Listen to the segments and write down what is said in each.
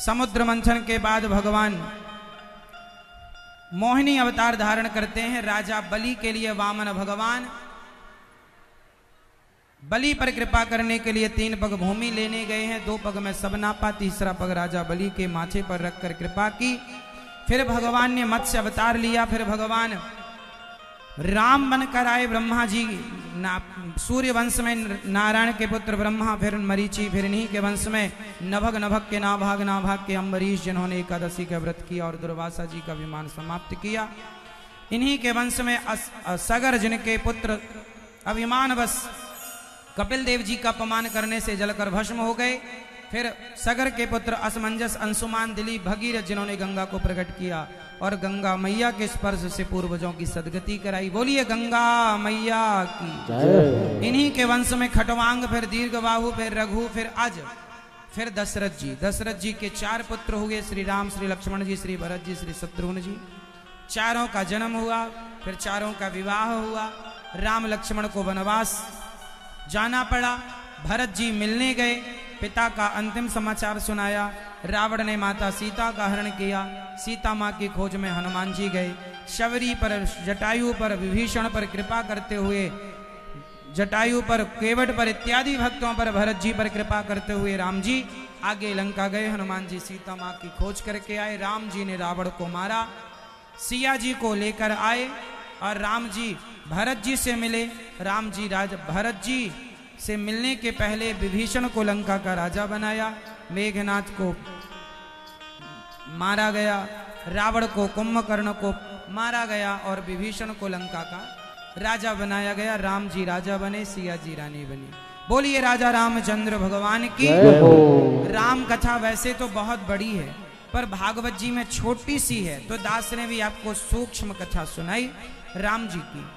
समुद्र मंथन के बाद भगवान मोहिनी अवतार धारण करते हैं। राजा बलि के लिए वामन भगवान बलि पर कृपा करने के लिए 3 पग भूमि लेने गए हैं। 2 पग में सब नापा, तीसरा पग राजा बलि के माथे पर रखकर कृपा की। फिर भगवान ने मत्स्य अवतार लिया। फिर भगवान राम बनकर आए। ब्रह्मा जी सूर्य वंश में नारायण के पुत्र ब्रह्मा, फिर मरीचि, फिर इन्हीं के वंश में नभग, नभग के नाभाग के अम्बरीश, जिन्होंने एकादशी का व्रत किया और दुर्वासा जी का विमान समाप्त किया। इन्हीं के वंश में सगर, जिनके पुत्र अभिमान बस कपिल देव जी का अपमान करने से जलकर भस्म हो गए। फिर सगर के पुत्र असमंजस, अंशुमान, दिलीप, भगीरथ, जिन्होंने गंगा को प्रकट किया और गंगा मैया के स्पर्श से पूर्वजों की सदगति कराई। बोलिए गंगा मैया की जय। इन्हीं के वंश में खटवांग, फिर दीर्घबाहु, फिर रघु, फिर अज, फिर दशरथ जी। दशरथ जी के 4 पुत्र हुए, श्री राम, श्री लक्ष्मण जी, श्री भरत जी, श्री शत्रुघ्न जी। 4 का जन्म हुआ, फिर 4 का विवाह हुआ। राम लक्ष्मण को वनवास जाना पड़ा। भरत जी मिलने गए, पिता का अंतिम समाचार सुनाया। रावण ने माता सीता का हरण किया। सीता माँ की खोज में हनुमान जी गए। शबरी पर, जटायु पर, विभीषण पर कृपा करते हुए, जटायु पर, केवट पर इत्यादि भक्तों पर, भरत जी पर कृपा करते हुए राम जी आगे लंका गए। हनुमान जी सीता माँ की खोज करके आए। राम जी ने रावण को मारा, सिया जी को लेकर आए और राम जी भरत जी से मिले। राम जी भरत जी से मिलने के पहले विभीषण को लंका का राजा बनाया। मेघनाथ को मारा गया, रावण को, कुंभकर्ण को मारा गया और विभीषण को लंका का राजा बनाया गया। राम जी राजा बने, सिया जी रानी बनी। बोलिए राजा रामचंद्र भगवान की। राम कथा वैसे तो बहुत बड़ी है, पर भागवत जी में छोटी सी है, तो दास ने भी आपको सूक्ष्म कथा सुनाई राम जी की।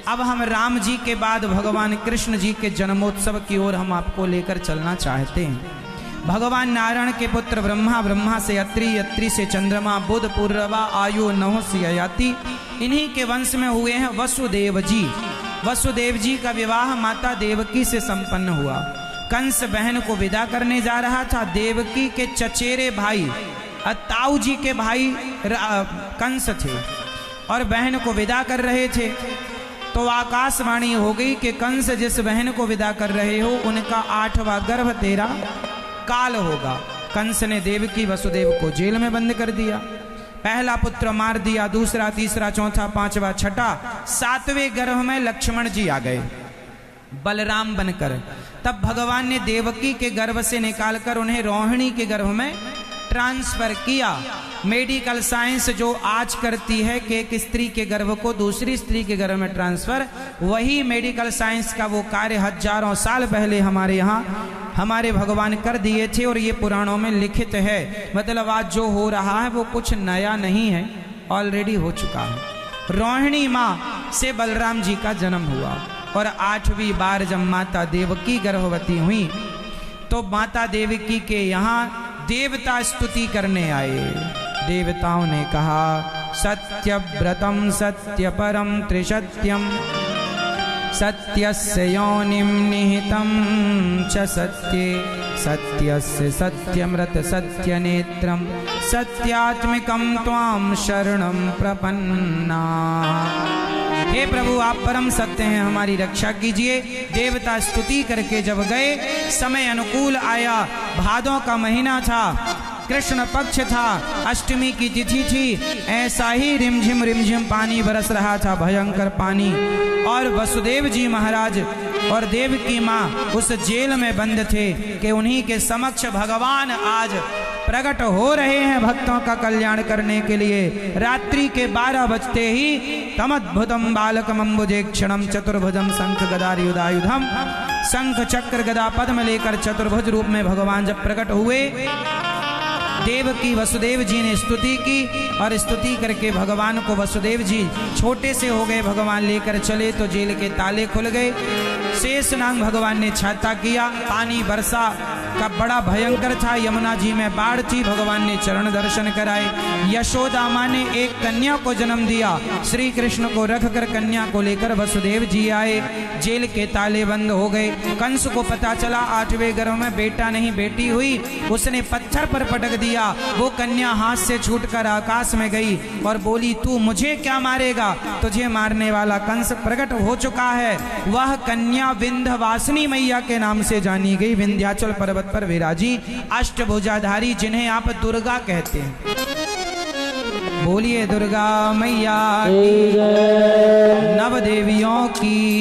अब हम राम जी के बाद भगवान कृष्ण जी के जन्मोत्सव की ओर हम आपको लेकर चलना चाहते हैं। भगवान नारायण के पुत्र ब्रह्मा, ब्रह्मा से अत्रि, अत्रि से चंद्रमा, बुध, पूर्वा, आयु, नहुः से ययाति। इन्हीं के वंश में हुए हैं वसुदेव जी। वसुदेव जी का विवाह माता देवकी से संपन्न हुआ। कंस बहन को विदा करने जा रहा था। देवकी के चचेरे भाई ताऊ जी के भाई कंस थे और बहन को विदा कर रहे थे। तो आकाशवाणी हो गई कि कंस जिस बहन को विदा कर रहे हो उनका 8वां गर्भ तेरा काल होगा। कंस ने देवकी वसुदेव को जेल में बंद कर दिया। पहला पुत्र मार दिया, दूसरा, तीसरा, चौथा, 5वां, 6ठा, 7वें गर्भ में लक्ष्मण जी आ गए बलराम बनकर। तब भगवान ने देवकी के गर्भ से निकालकर उन्हें रोहिणी के गर्भ में ट्रांसफर किया। मेडिकल साइंस जो आज करती है कि एक स्त्री के गर्भ को दूसरी स्त्री के गर्भ में ट्रांसफर, वही मेडिकल साइंस का वो कार्य हजारों साल पहले हमारे यहाँ हमारे भगवान कर दिए थे और ये पुराणों में लिखित है। मतलब आज जो हो रहा है वो कुछ नया नहीं है, ऑलरेडी हो चुका है। रोहिणी माँ से बलराम जी का जन्म हुआ और 8वीं बार जब माता देवकी गर्भवती हुई तो माता देवकी के यहाँ देवता स्तुति करने आए। देवताओं ने कहा सत्यव्रतम सत्य परम त्रिसत्यम सत्यस्य योनिम निहितं च सत्ये सत्यस्य सत्यमृत सत्यनेत्रम सत्यात्मिकं त्वां शरणं प्रपन्ना। हे प्रभु आप परम सत्य हैं, हमारी रक्षा कीजिए। देवता स्तुति करके जब गए, समय अनुकूल आया। भादों का महीना था, कृष्ण पक्ष था, अष्टमी की तिथि थी। ऐसा ही रिमझिम पानी बरस रहा था, भयंकर पानी। और वसुदेव जी महाराज और देवकी माँ उस जेल में बंद थे कि उन्हीं के समक्ष भगवान आज प्रकट हो रहे हैं भक्तों का कल्याण करने के लिए। रात्रि के 12 बजते ही तमद्भुतम बालकम अम्बुजेक्षणम चतुर्भुजम शंख गदायुधायुधम, शंख चक्र गदा पद्म लेकर चतुर्भुज रूप में भगवान जब प्रकट हुए, देवकी वसुदेव जी ने स्तुति की और स्तुति करके भगवान को वसुदेव जी छोटे से हो गए, भगवान लेकर चले तो जेल के ताले खुल गए। शेषनाग भगवान ने छाता किया, पानी बरसा का बड़ा भयंकर था, यमुना जी में बाढ़ थी, भगवान ने चरण दर्शन कराए। यशोदा माँ ने एक कन्या को जन्म दिया, श्री कृष्ण को रखकर कन्या को लेकर वसुदेव जी आए। जेल के ताले बंद हो गए। कंस को पता चला 8वें गर्भ में बेटा नहीं बेटी हुई, उसने पत्थर पर पटक दिया। वो कन्या हाथ से छूटकर आकाश में गई और बोली, तू मुझे क्या मारेगा, तुझे मारने वाला कंस प्रकट हो चुका है। वह कन्या विंध्यवासिनी मैया के नाम से जानी गई, विंध्याचल पर्वत पर विराजी अष्टभुजाधारी, जिन्हें आप दुर्गा कहते हैं। बोलिए दुर्गा मैया की, नव देवियों की।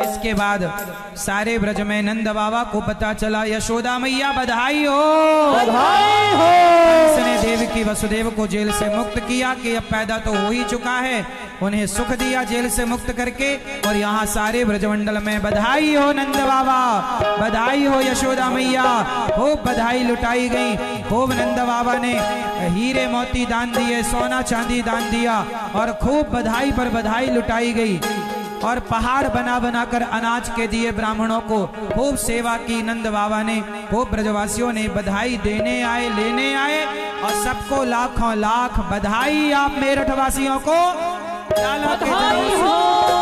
इसके बाद सारे ब्रज में नंद बाबा को पता चला, यशोदा मैया बधाई हो, बधाई हो। कंस ने देवकी वसुदेव को जेल से मुक्त किया कि अब पैदा तो हो ही चुका है, उन्हें सुख दिया जेल से मुक्त करके। और यहाँ सारे ब्रजमंडल में बधाई हो नंद बाबा, बधाई हो यशोदा मैया, खूब बधाई लुटाई गई। खूब नंद बाबा ने हीरे मोती दान दिए, सोना चांदी दान दिया और खूब बधाई पर बधाई लुटाई गई। और पहाड़ बना बनाकर अनाज के दिए ब्राह्मणों को, खूब सेवा की नंद बाबा ने। खूब ब्रजवासियों ने बधाई देने आए, लेने आए और सबको लाखों लाख बधाई। आप मेरठ वासियों को बधाई हो।